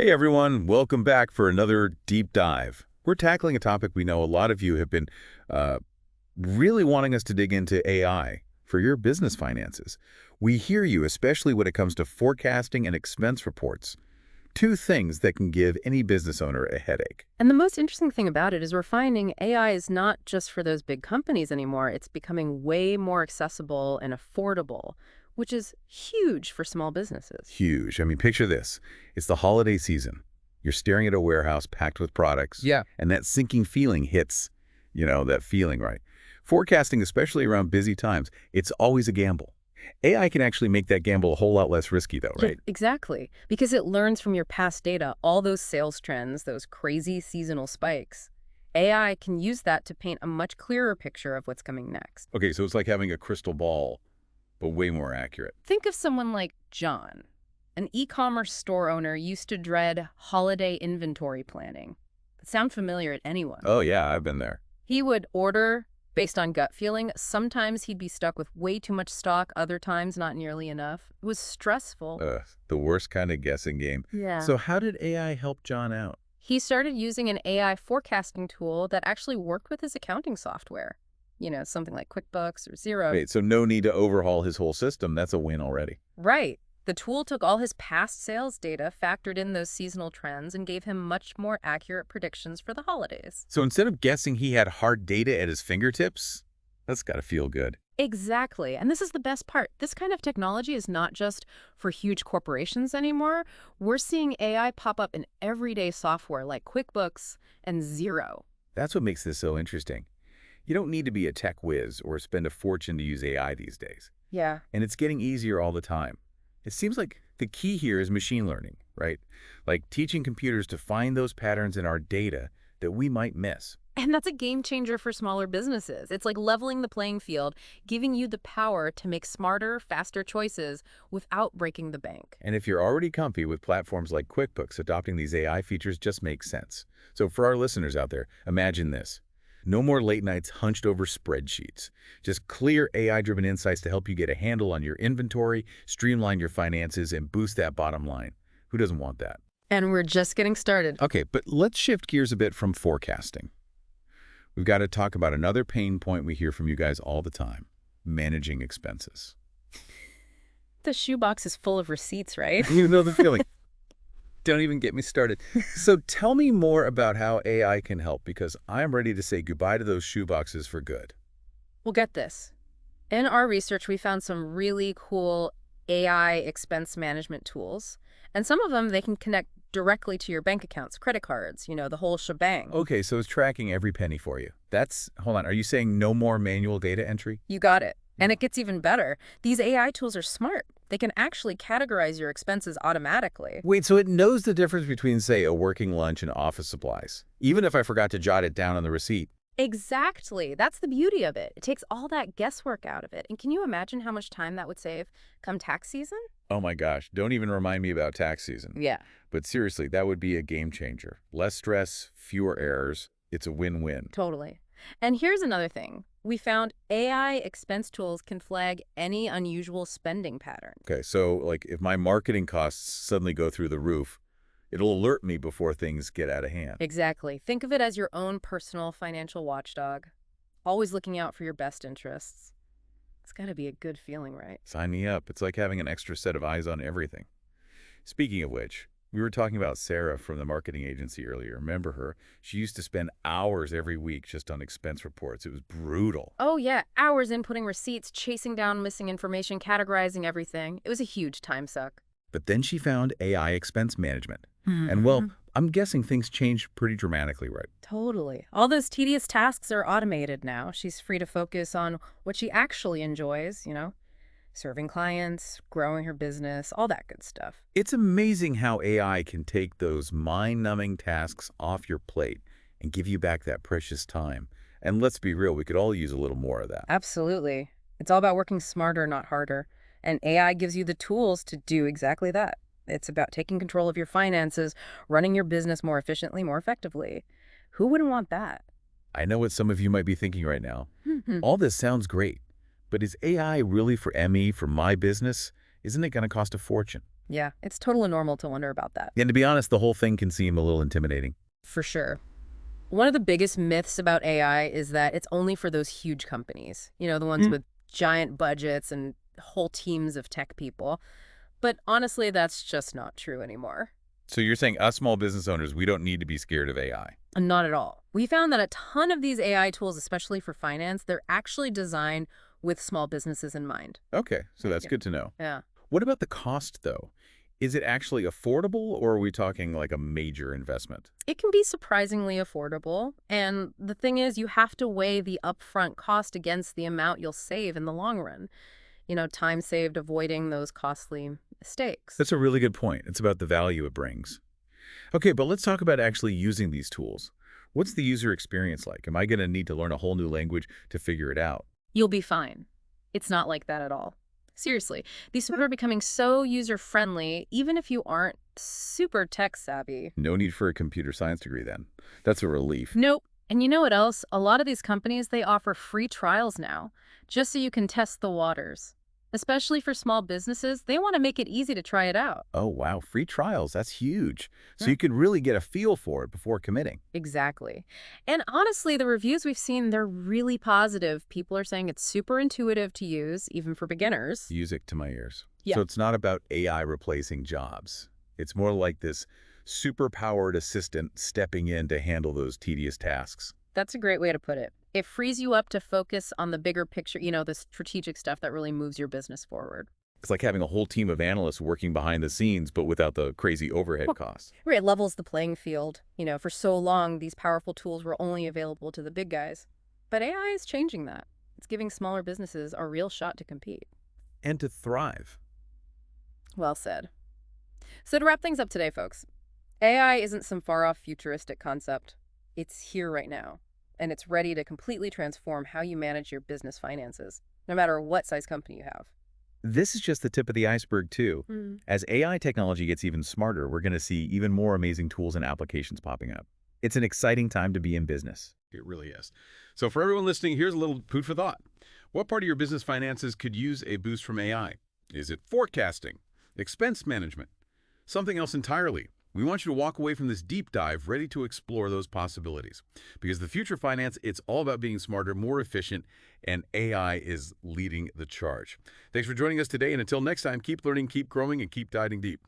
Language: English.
Hey everyone, welcome back for another deep dive. We're tackling a topic we know a lot of you have been uh, really wanting us to dig into AI for your business finances. We hear you, especially when it comes to forecasting and expense reports. Two things that can give any business owner a headache. And the most interesting thing about it is we're finding AI is not just for those big companies anymore. It's becoming way more accessible and affordable, which is huge for small businesses. Huge. I mean, picture this. It's the holiday season. You're staring at a warehouse packed with products. Yeah. And that sinking feeling hits, that feeling, right? Forecasting, especially around busy times, it's always a gamble. AI can actually make that gamble a whole lot less risky, though, right? Exactly. Because it learns from your past data, all those sales trends, those crazy seasonal spikes. AI can use that to paint a much clearer picture of what's coming next. Okay, so it's like having a crystal ball, but way more accurate. Think of someone like John. An e-commerce store owner used to dread holiday inventory planning. Sound familiar to anyone? Oh, yeah, I've been there. He would order based on gut feeling. Sometimes he'd be stuck with way too much stock, other times not nearly enough. It was stressful. The worst kind of guessing game. Yeah. So how did AI help John out? He started using an AI forecasting tool that actually worked with his accounting software. Something like QuickBooks or Xero. Wait, so no need to overhaul his whole system. That's a win already. Right. The tool took all his past sales data, factored in those seasonal trends, and gave him much more accurate predictions for the holidays. So instead of guessing he had hard data at his fingertips, that's got to feel good. Exactly. And this is the best part. This kind of technology is not just for huge corporations anymore. We're seeing AI pop up in everyday software like QuickBooks and Xero. That's what makes this so interesting. You don't need to be a tech whiz or spend a fortune to use AI these days. Yeah. And it's getting easier all the time. It seems like the key here is machine learning, right? Like teaching computers to find those patterns in our data that we might miss. And that's a game changer for smaller businesses. It's like leveling the playing field, giving you the power to make smarter, faster choices without breaking the bank. And if you're already comfy with platforms like QuickBooks, adopting these AI features just makes sense. So for our listeners out there, imagine this. No more late nights hunched over spreadsheets. Just clear AI-driven insights to help you get a handle on your inventory, streamline your finances, and boost that bottom line. Who doesn't want that? And we're just getting started. Okay, but let's shift gears a bit from forecasting. We've got to talk about another pain point we hear from you guys all the time, managing expenses. The shoebox is full of receipts, right? You know the feeling. Don't even get me started. So tell me more about how AI can help, because I'm ready to say goodbye to those shoeboxes for good. Well, get this. In our research, we found some really cool AI expense management tools. And some of them, they can connect directly to your bank accounts, credit cards, the whole shebang. Okay, so it's tracking every penny for you. Hold on, are you saying no more manual data entry? You got it. And it gets even better. These AI tools are smart. They can actually categorize your expenses automatically. Wait, so it knows the difference between, say, a working lunch and office supplies, even if I forgot to jot it down on the receipt? Exactly. That's the beauty of it. It takes all that guesswork out of it. And can you imagine how much time that would save come tax season? Oh my gosh, don't even remind me about tax season. Yeah. But seriously, that would be a game changer. Less stress, fewer errors. It's a win-win. Totally. And here's another thing. We found AI expense tools can flag any unusual spending pattern. Okay, so like if my marketing costs suddenly go through the roof, it'll alert me before things get out of hand. Exactly. Think of it as your own personal financial watchdog, always looking out for your best interests. It's got to be a good feeling, right? Sign me up. It's like having an extra set of eyes on everything. Speaking of which, we were talking about Sarah from the marketing agency earlier. Remember her? She used to spend hours every week just on expense reports. It was brutal. Oh, yeah. Hours inputting receipts, chasing down missing information, categorizing everything. It was a huge time suck. But then she found AI expense management. And well, I'm guessing things changed pretty dramatically, right? Totally. All those tedious tasks are automated now. She's free to focus on what she actually enjoys, serving clients, growing her business, all that good stuff. It's amazing how AI can take those mind-numbing tasks off your plate and give you back that precious time. And let's be real, we could all use a little more of that. Absolutely. It's all about working smarter, not harder. And AI gives you the tools to do exactly that. It's about taking control of your finances, running your business more efficiently, more effectively. Who wouldn't want that? I know what some of you might be thinking right now. All this sounds great, but is AI really for me, for my business? Isn't it going to cost a fortune? Yeah, it's totally normal to wonder about that. And to be honest, the whole thing can seem a little intimidating. For sure. One of the biggest myths about AI is that it's only for those huge companies, the ones with giant budgets and whole teams of tech people. But honestly, that's just not true anymore. So you're saying us small business owners, we don't need to be scared of AI? Not at all. We found that a ton of these AI tools, especially for finance, they're actually designed with small businesses in mind. Okay, so that's good to know. Yeah. What about the cost, though? Is it actually affordable, or are we talking like a major investment? It can be surprisingly affordable. And the thing is, you have to weigh the upfront cost against the amount you'll save in the long run. Time saved avoiding those costly mistakes. That's a really good point. It's about the value it brings. Okay, but let's talk about actually using these tools. What's the user experience like? Am I going to need to learn a whole new language to figure it out? You'll be fine. It's not like that at all. Seriously, these tools are becoming so user-friendly, even if you aren't super tech-savvy. No need for a computer science degree then. That's a relief. Nope. And you know what else? A lot of these companies, they offer free trials now, just so you can test the waters. Especially for small businesses, they want to make it easy to try it out. Oh, wow. Free trials. That's huge. So Yeah. you could really get a feel for it before committing. Exactly. And honestly, the reviews we've seen, they're really positive. People are saying it's super intuitive to use, even for beginners. Music to my ears. Yeah. So it's not about AI replacing jobs. It's more like this super-powered assistant stepping in to handle those tedious tasks. That's a great way to put it. It frees you up to focus on the bigger picture, the strategic stuff that really moves your business forward. It's like having a whole team of analysts working behind the scenes, but without the crazy overhead costs. Right, it levels the playing field. For so long, these powerful tools were only available to the big guys. But AI is changing that. It's giving smaller businesses a real shot to compete. And to thrive. Well said. So to wrap things up today, folks, AI isn't some far-off futuristic concept. It's here right now, and it's ready to completely transform how you manage your business finances, no matter what size company you have. This is just the tip of the iceberg, too. As AI technology gets even smarter, we're going to see even more amazing tools and applications popping up. It's an exciting time to be in business. It really is. So for everyone listening, here's a little food for thought. What part of your business finances could use a boost from AI? Is it forecasting, expense management, something else entirely? We want you to walk away from this deep dive ready to explore those possibilities. Because the future of finance, it's all about being smarter, more efficient, and AI is leading the charge. Thanks for joining us today, and until next time, keep learning, keep growing, and keep diving deep.